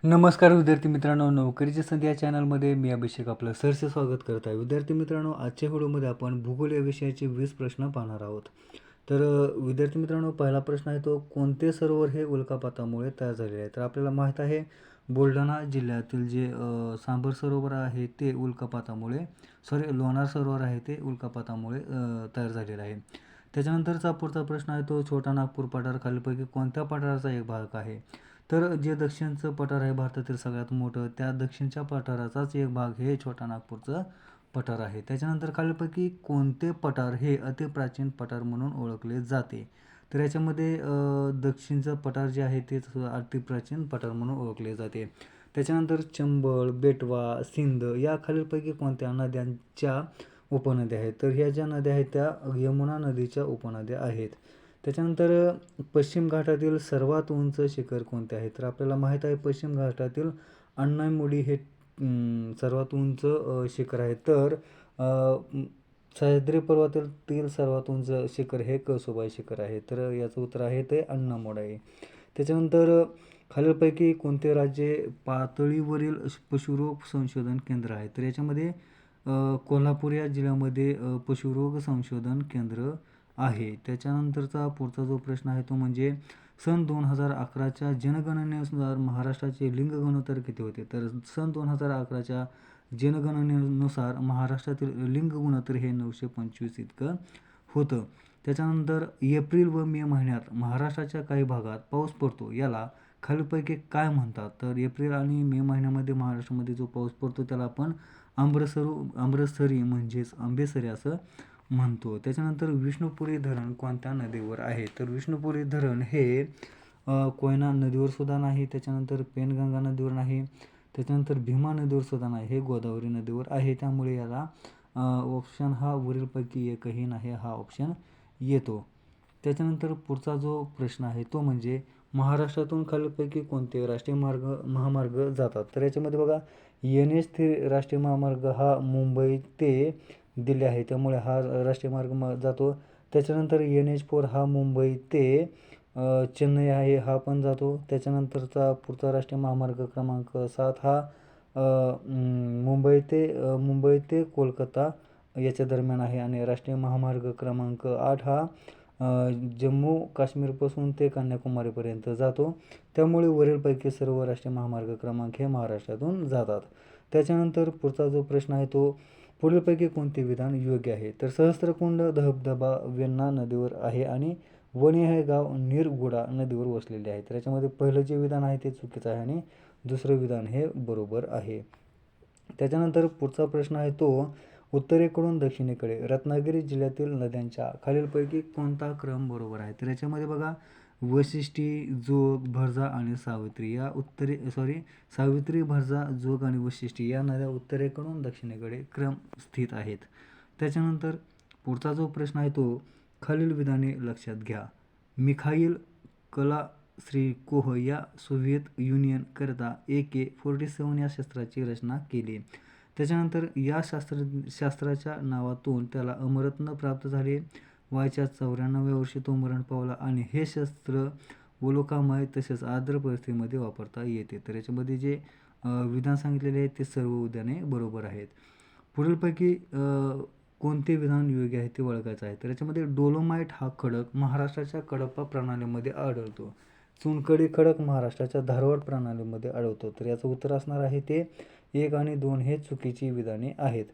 नमस्कार विद्यार्थी मित्रांनो, नोकरीची संधी या चॅनलमध्ये मी अभिषेक आपलं सरसे स्वागत करत आहे. विद्यार्थी मित्रांनो, आजच्या व्हिडिओमध्ये आपण भूगोल या विषयाचे 20 प्रश्न पाहणार आहोत. तर विद्यार्थी मित्रांनो, पहिला प्रश्न आहे तो कोणते सरोवर हे उल्कापातामुळे तयार झालेले आहे? तर आपल्याला माहीत आहे बुलढाणा जिल्ह्यातील जे सांबर सरोवर आहे ते लोणार सरोवर आहे ते उल्कापातामुळे तयार झालेलं आहे. त्याच्यानंतरचा पुढचा प्रश्न आहे तो छोटा नागपूर पठार खालीलपैकी कोणत्या पठाराचा एक भाग आहे? तर जे दक्षिणचं पठार आहे भारतातील सगळ्यात मोठं, त्या दक्षिणच्या पठाराचाच एक भाग हे छोटा नागपूरचं पठार आहे. त्याच्यानंतर खालीलपैकी कोणते पठार हे अतिप्राचीन पठार म्हणून ओळखले जाते? तर याच्यामध्ये दक्षिणचं पठार जे आहे ते अतिप्राचीन पठार म्हणून ओळखले जाते. त्याच्यानंतर चंबळ, बेटवा, सिंध या खालीलपैकी कोणत्या नद्यांच्या उपनद्या आहेत? तर ह्या ज्या नद्या आहेत त्या यमुना नदीच्या उपनद्या आहेत. त्याच्यानंतर पश्चिम घाटातील सर्वात उंच शिखर कोणते आहे? तर आपल्याला माहीत आहे पश्चिम घाटातील अण्णामुडी हे सर्वात उंच शिखर आहे. तर सह्याद्री पर्वतातील सर्वात उंच शिखर हे कळसुबाई शिखर आहे. तर याचं उत्तर आहे ते अण्णामोड आहे. त्याच्यानंतर खालीलपैकी कोणते राज्य पातळीवरील पशुरोग संशोधन केंद्र आहे? तर याच्यामध्ये कोल्हापूर या जिल्ह्यामध्ये पशुरोग संशोधन केंद्र आहे. त्याच्यानंतरचा पुढचा जो प्रश्न आहे तो म्हणजे सन 2011च्या जनगणनेनुसार महाराष्ट्राचे लिंग गुणोत्तर किती होते? तर सन 2011च्या जनगणनेनुसार महाराष्ट्रातील लिंग गुणोत्तर हे 925 इतकं होतं. त्याच्यानंतर एप्रिल व मे महिन्यात महाराष्ट्राच्या काही भागात पाऊस पडतो, याला खालीलपैकी काय म्हणतात? तर एप्रिल आणि मे महिन्यामध्ये महाराष्ट्रामध्ये जो पाऊस पडतो त्याला आपण आम्रसरी म्हणजेच आंबेसरी असं म्हणतो. त्याच्यानंतर विष्णुपुरी धरण कोणत्या नदीवर आहे? तर विष्णुपुरी धरण हे कोयना नदीवर सुद्धा नाही, त्याच्यानंतर पेनगंगा नदीवर नाही, त्याच्यानंतर भीमा नदीवर सुद्धा नाही, हे गोदावरी नदीवर आहे. त्यामुळे याला ऑप्शन हा वरीलपैकी एकही नाही हा ऑप्शन येतो. त्याच्यानंतर पुढचा जो प्रश्न आहे तो म्हणजे महाराष्ट्रातून खालीलपैकी कोणते राष्ट्रीय महामार्ग जातात? तर याच्यामध्ये बघा NH राष्ट्रीय महामार्ग हा मुंबई ते दिल्ली आहे, त्यामुळे हा राष्ट्रीय मार्ग जातो. त्याच्यानंतर NH4 हा मुंबई ते चेन्नई आहे, हा पण जातो. त्याच्यानंतरचा पुढचा राष्ट्रीय महामार्ग क्रमांक 7 हा मुंबई ते कोलकाता याच्या दरम्यान आहे आणि राष्ट्रीय महामार्ग क्रमांक 8 हा जम्मू काश्मीरपासून ते कन्याकुमारीपर्यंत जातो. त्यामुळे वरीलपैकी सर्व राष्ट्रीय महामार्ग क्रमांक हे महाराष्ट्रातून जातात. त्याच्यानंतर पुढचा जो प्रश्न आहे तो पुढीलपैकी कोणते विधान योग्य आहे? तर सहस्त्रकुंड धबधबा वेण्णा नदीवर आहे आणि वणी हे गाव निरगुडा नदीवर वसलेले आहे. तर याच्यामध्ये पहिलं जे विधान आहे ते चुकीचं आहे आणि दुसरं विधान हे बरोबर आहे. त्याच्यानंतर पुढचा प्रश्न आहे तो उत्तरेकडून दक्षिणेकडे रत्नागिरी जिल्ह्यातील नद्यांच्या खालीलपैकी कोणता क्रम बरोबर आहे? तर याच्यामध्ये बघा वशिष्ठी, जोग, भरजा आणि सावित्री या सावित्री, भरजा, जोग आणि वशिष्ठी या नद्या उत्तरेकडून दक्षिणेकडे क्रम स्थित आहेत. त्याच्यानंतर पुढचा जो प्रश्न आहे तो खालील विधाने लक्षात घ्या. मिखाईल कलाश्निकोव्ह या सोव्हिएत युनियन करता AK-47 या शस्त्राची रचना केली. त्याच्यानंतर या शास्त्राच्या नावातून त्याला अमरत्न प्राप्त झाले. वयाच्या 94व्या वर्षी तो मरण पावला आणि हे शस्त्र उल्कामय तसेच आर्द्र परिस्थितीमध्ये वापरता येते. तर याच्यामध्ये जे विधान सांगितलेले आहेत ते सर्व विधाने बरोबर आहेत. पुढीलपैकी कोणते विधान योग्य आहे ते ओळखायचं आहे. तर याच्यामध्ये डोलोमाइट हा खडक महाराष्ट्राच्या कडप्पा प्रणालीमध्ये आढळतो. चुनखडी खडक महाराष्ट्राच्या धारवाड प्रणालीमध्ये आढळतो. तर याचं उत्तर असणार आहे ते 1 आणि 2 हे चुकीची विधाने आहेत.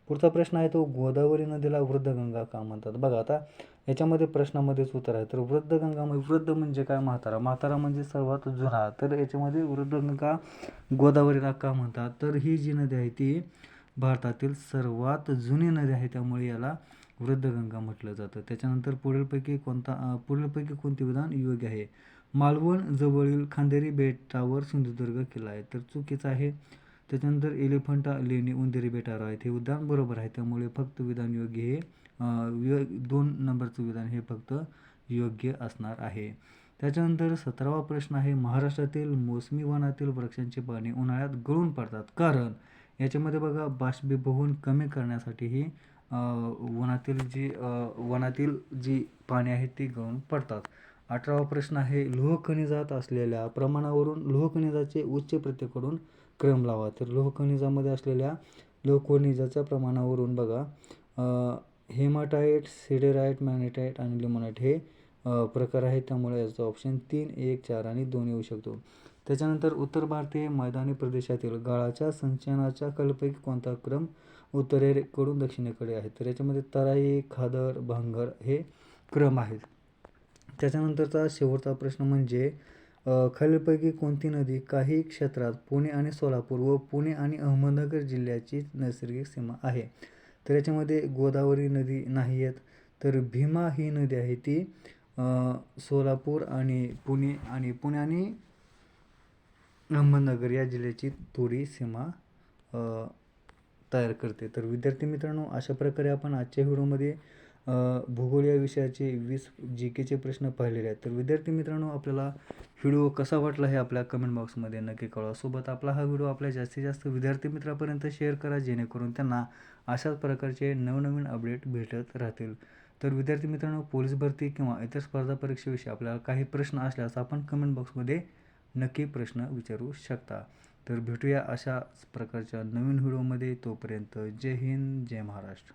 पुढचा प्रश्न आहे तो गोदावरी नदीला वृद्धगंगा का म्हणतात? बघा आता याच्यामध्ये प्रश्नामध्येच उत्तर आहे. तर वृद्ध म्हणजे काय? म्हातारा म्हणजे सर्वात जुना. तर याच्यामध्ये वृद्धगंगा गोदावरीला का म्हणतात? तर ही जी नदी आहे ती भारतातील सर्वात जुनी नदी आहे, त्यामुळे याला वृद्धगंगा म्हटलं जातं. त्याच्यानंतर पुढीलपैकी कोणते विधान योग्य आहे? मालवण जवळील खांदेरी बेटावर सिंधुदुर्ग किल्ला आहे, तर चुकीचं आहे. त्याच्यानंतर एलिफंटा लेणी उंदेरी बेटावर आहेत, हे विधान बरोबर आहे. त्यामुळे फक्त विधान योग्य हे 2 नंबरचं विधान हे फक्त योग्य असणार आहे. त्याच्यानंतर 17वा प्रश्न आहे महाराष्ट्रातील मोसमी वनातील वृक्षांची पाने उन्हाळ्यात गळून पडतात कारण? याच्यामध्ये बघा बाष्पीभवन कमी करण्यासाठी ही वनातील जी पाने आहेत ती गळून पडतात. 18वा प्रश्न आहे, लोह खनिजात असलेल्या प्रमाणावरून लोह खनिजाचे उच्च प्रतीकडून क्रम लावा. तर लोह खनिजामध्ये असलेल्या लोह खनिजाच्या प्रमाणावरून बघा हेमाटाईट, सिडेराईट, मॅग्नेटाईट आणि लिमोनाईट हे प्रकार आहेत. त्यामुळे याचा ऑप्शन 3, 1, 4 आणि 2 येऊ शकतो. त्याच्यानंतर उत्तर भारतीय मैदानी प्रदेशातील गाळाच्या संचयनाच्या खालीलपैकी कोणता क्रम उत्तरेकडून दक्षिणेकडे आहे? तर याच्यामध्ये तराई, खादर, भांगर हे क्रम आहेत. त्याच्यानंतरचा शेवटचा प्रश्न म्हणजे खालीलपैकी कोणती नदी काही क्षेत्रात पुणे आणि सोलापूर व पुणे आणि अहमदनगर जिल्ह्याची नैसर्गिक सीमा आहे? तर याच्यामध्ये गोदावरी नदी नाही आहेत. तर भीमा ही नदी आहे ती सोलापूर आणि पुणे आणि अहमदनगर या जिल्ह्याची थोडी सीमा तयार करते. तर विद्यार्थी मित्रांनो, अशा प्रकारे आपण आजच्या व्हिडिओमध्ये भूगोल या विषयाचे 20 GKचे प्रश्न पाहिलेले आहेत. तर विद्यार्थी मित्रांनो, आपल्याला व्हिडिओ कसा वाटला हे आपल्या कमेंट बॉक्समध्ये नक्की कळवा. सोबत आपला हा व्हिडिओ आपल्या जास्तीत जास्त विद्यार्थी मित्रांपर्यंत शेअर करा, जेणेकरून त्यांना अशाच प्रकारचे नवनवीन अपडेट भेटत राहतील. तर विद्यार्थी मित्रांनो, पोलीस भरती किंवा इतर स्पर्धा परीक्षेविषयी आपल्याला काही प्रश्न असल्यास आपण कमेंट बॉक्समध्ये नक्की प्रश्न विचारू शकता. तर भेटूया अशाच प्रकारच्या नवीन व्हिडिओमध्ये. तोपर्यंत जय हिंद, जय महाराष्ट्र.